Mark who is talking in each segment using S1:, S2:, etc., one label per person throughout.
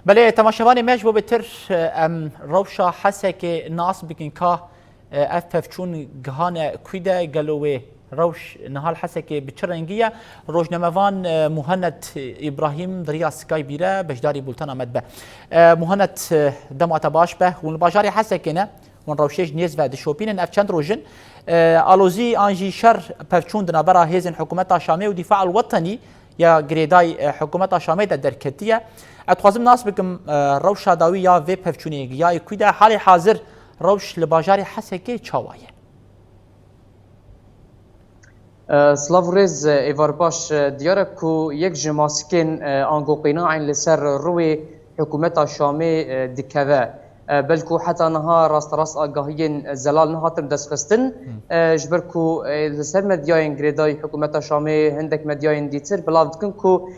S1: بله تماشاوانی مج بو بتر روشا حسك ناس بكن كا اففچون گهان كويدا گلوه روش نهال حسك بچرنگيه روجنموان مهند ابراهيم دريا سكاي بيره بجداري بولتنا مدبه مهند دمات باش به والباجاري حسكنا ون روشش نيز و دشوبين اف چند روجن الوزي انجي شر پفچون دنابرا هيزن حكومت شامي ودفاع الوطني يا جريداي حكومت شامي دركتيه اتخوازم ناس بكم روش داوي يا في پفچوني يا كويدا حال حاضر روش لباجاري حسكي چاوايه
S2: سلاوريز ايفار باش دياركو يك جماسكين انغو قناع لسر روي حكومت شامي دكذا بلكو حتى نهار راس اگاهين زلال نهاتم دسخستن جبركو لسر مدياين جريداي حكومت شامي هندك مدياين ديتر بلافدكنكو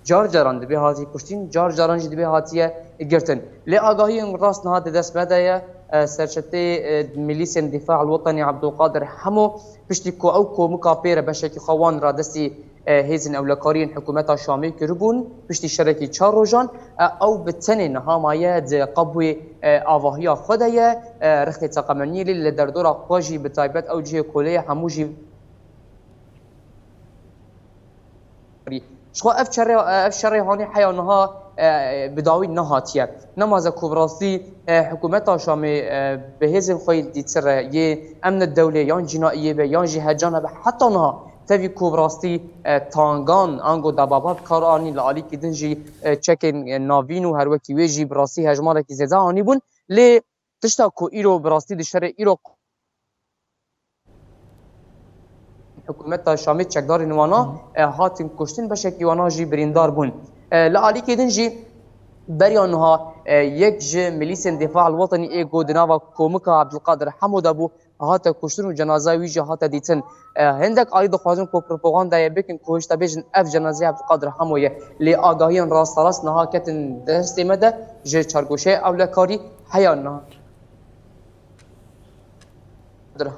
S2: جار جاران دبي هاتي كشتين جار جاران دبي هاتيه گرتن لي اگاهين راس نهات دس بدايه سرشتي ميليسيا الدفاع الوطني عبد القادر حمو بشتكو او كو مكابير بشكي خوان رادسي هيزن اولكارين حكومت شامي كربون بشتي شركي تشاروجان او بالتني نهامايات قبوي اواهيا خدايا رختي تقمني اللي دردورا قواجي بتايبت او جي كوليه حموجي شخو افشري هوني حيانها بداوي نهاتيه نماز كوبراسي حكومت شامي بهزم خوي ديتر ي امن الدوله يان جنائيه يان جهجانه حتى نها تبي كوبراسي تانغان انغو دبابات كاراني لالي كدنجي تشيكن نافينو هر وكي ويجي براسي هجماره كي زداني بون لي تشتاكو ايرو براسي دشري ايرو حكومت شامي تشكدار نوانا هاتم كشتن بشكي وانا جي بريندار بون لالي كدنجي بريانها يك ميليسيا الدفاع الوطني ايغو دناوا كومكا عبد القادر حمود ابو هاتا كشتن وجنازه ويجي هاتا ديتن هندك ايضا خوازن كو بروباغندا يبكن كوشتا بيجن اف جنازه عبد القادر حمويه لي اگاهيان راس نها كتن دست مده جي چارگوشه اولكاري حيانها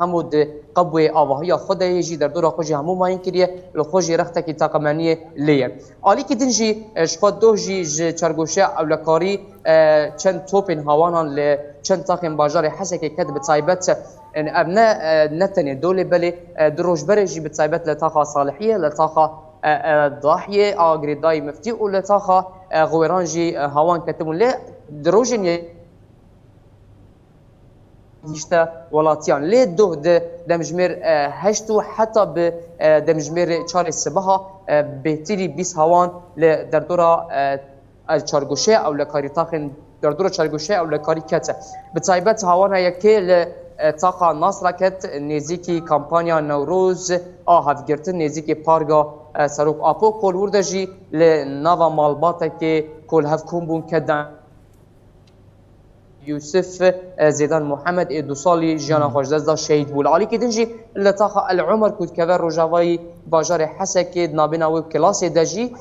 S2: حمود قبوي آواهيا خدا يجي در دورا خوجي همو ماين كريه لخوجي رختك تاقمانية ليه آلي كي دنجي شفاد دوجي جي چرگوشه اولكاري چند توپين هوانا لچند تاقين باجار حسكي كد بتصايبت ابناء نتني دولي بلي دروج برجي بتصايبت لطاقة صالحية لطاقة ضاحية آغريداي مفتي ولطاقة غويرانجي هوان كتمون ليه دروجين يشتا ولاتيان لي دو دمجمير هشتو حتى ب دمجمير چار الصباح بهتري بيس هوان لدردورا چارگوشه او لکاری تاخن دردورا چارگوشه او لکاری کته بتایبت هوان یکی تاقا ناصر کت نزیکی کمپانیا نوروز هفگرتن نزیکی پارگا سروک آپو کل وردجی لناوا مالباتا که کل هفکون بون کدن يوسف زيدان محمد دو صالي جانا خوجدازدا شهيد بول علي كدنجي لطاقه العمر كود كفر رجاوي باجار حسك نابنا و كلاس دجي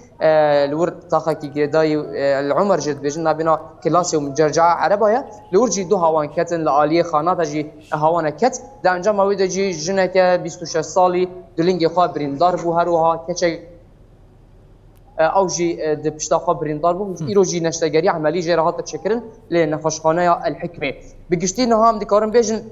S2: لور طاقه كي جداي العمر جد بجن نابنا كلاس ومجرجع عربايا لورجي دو هوان كتن لالي خانات جي هوان كت د انجام ودجي جنك 26 صالي دلينجي خابرين ضربو هروها كچ او جي دبشتا بريندار بو ايرو جي نشتغري عملي جراحات تشكرن لنفشخانه الحكمه بقشتين هم ديكارن بيجن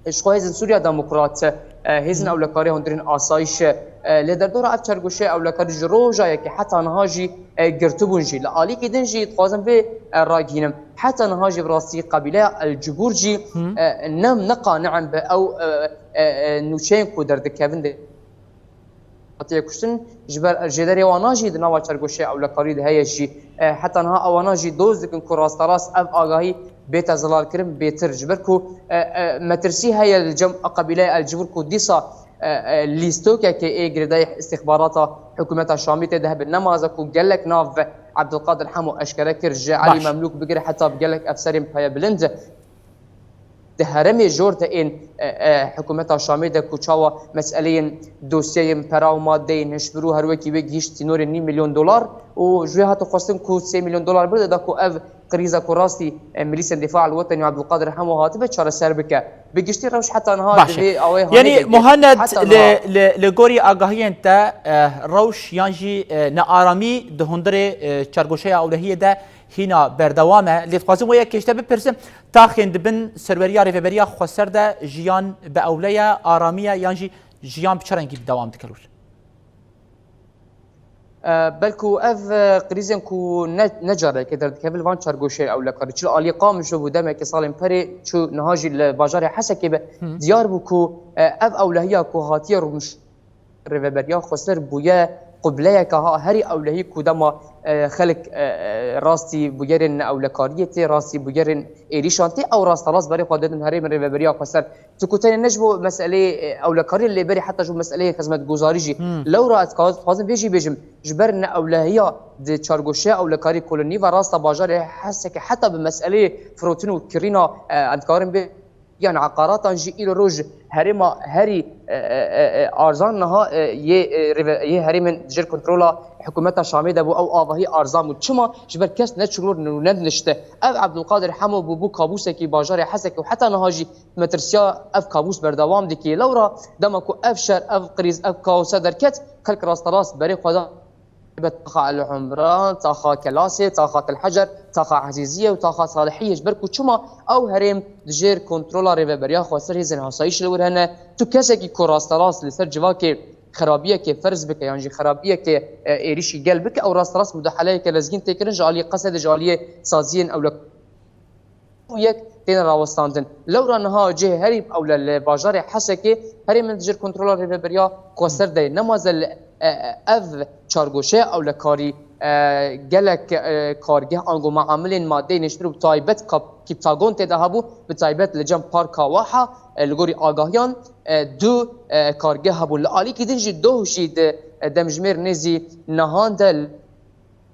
S2: اشخاص سوريا ديمقراط هزن اولكاري هندرين اسايش لدردور افچرگوشه اولكاري جروجا يكي حتى نهاجي گرتبونجي لالي كدنجي تخازن به راجينم حتى نهاجي براسي قبيله الجبورجي نم نقا نعم او نوشين كو درد كيفن حتى كشتن جبر جدري واناجي دنا چرگوشه اولكاري ده هيجي حتى نها اواناجي دوز دكن كراس تراس اب اگاهي بيت زلال كرم بيتر جبركو مترسي هي الجم قبيله الجبركو ديسا ليستوكا كي اي جريداي استخبارات حكومه الشاميه ذهب نمازكو قالك ناف عبد القادر حمو اشكرك رجع علي مملوك بقري حتى بقالك افسرين بايا بلند هرم جورت این حکومت شامی ده کوچاوا مسئله دوسیه پراو ماده نشبرو هر وکی به گیشت نور 9 میلیون دلار و جوی هاتو خواستن کو 3 میلیون دلار برده دا کو اف قريزه كراستي ميليس الدفاع الوطني عبد القادر حمو هاتبه شار سربك بقشتي روش حتى نهار
S1: يعني مهند لغوري اگاهي انت روش يانجي نارامي دهندري چرگوشه اولهيه ده هنا بردوامه لتقازم ويا كشته بپرسم تاخين دبن سروريا ريفبريا خسر ده جيان باوليه اراميه يانجي جيان بچرنگي بدوام دكلول
S2: بلکو اف قریزن کو نجاره که در کبل وان چرگوشه او لکاری چل آلی قام شو بودم که سال پری چو نهاجی لباجار حسکی به دیار بو کو اف اولهیا کو هاتیه روش ريفبريا خسر بويا قبله که ها هری اولهی کودما خلق راستي بوجرن او لكاريتي راستي بوجرن ايريشانتي او راست راس بري قادن هري من ريفبريا قصر تكوتين نجبو مساله او لكاري اللي بري حتى جو مساله خدمه جوزاريجي لو رات قازم بيجي بيجم جبرنا اولهيه دي تشارغوشا او لكاري كولوني وراست باجار حسك حتى بمساله فروتين وكرينا انكارن بي يعني عقارات انجي الى روج هريما هري ارزان نها يه هري من جير كنترولا حكومتها شاميده بو او هي ارزان وتشما جبر كاس نتشغل ندنشته اف عبد القادر حمو بو كابوس كي باجار حسك وحتى نهاجي مترسيا اف كابوس بردوام ديكي لورا دمكو اف شر اف قريز اف كاوس دركت كلك راس راس بري قدا طاخة العمران طاخة كلاسي طاخة الحجر طاخة عزيزية وطاخة صالحية جبركو تشما او هريم دجير كنترولا ريفبريا خسر هيزن هاسايش لورهنا تو كاسكي كوراس راس لسر جواكي خرابيه كي فرز بك يعني خرابيه كي ايريشي قلبك او راس راس مدحليه كلازجين تكرن جاليه قصد جاليه سازين او ويك تين راوستاندن لو رانها جه هريب او للباجار حسكي هري من دجير كنترولر ريفبريا كوسر دي نمازل اف چارگوشه او لکاری گلک کارگه انگو معاملین ماده نشترو بتایبت کپتاگون تده هبو بتایبت لجم پارکا واحا لگوری آگاهیان دو کارگه هبو لعالی که دنجی دو شید دمجمیر نزی نهان دل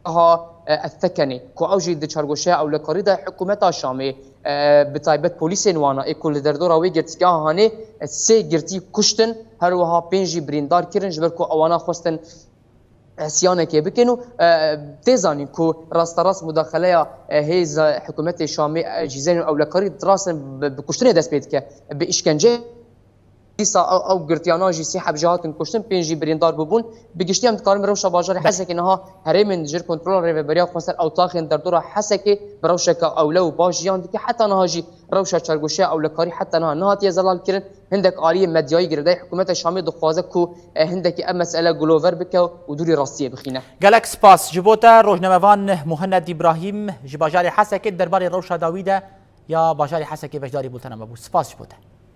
S2: ها الثكني كو اوجي د چارگوشه او لکاری د حکومت شامی بتایبت پلیس نوانا اکول دردورا وی گرتگاه هانه سه گرتی کشتن هر وها پنجی بریندار کرن جبر کو اوانا خوستن سیانه که بکنو تزانی کو راست راست مداخله هیز حکومت شامی جیزن او لکاری دراسن بکشتن دست بید که به اشکنجه او گرتیانا جی سی حب جهاتن کشتن پنجی بریندار ببون بگشتی هم کارم روش باجار حسک انها هرمن جر کنترل ریوبریا خسر او تاخن در دور حسک بروشک اولو باجیان که حتی نهاجی روش چرگوشه او لکاری حتی نهات یزلال کرن هندك آلية مدياي جرداي حكومة الشامي دخوازك كو هندك مسألة جلوفر بك ودوري راستية بخينة.
S1: قالك سباس جبوتا روجنموان مهند إبراهيم جباجاري حسكي درباري روشا داويدا يا باجاري حسكي بجداري بولتنا مبو سباس جبوتا.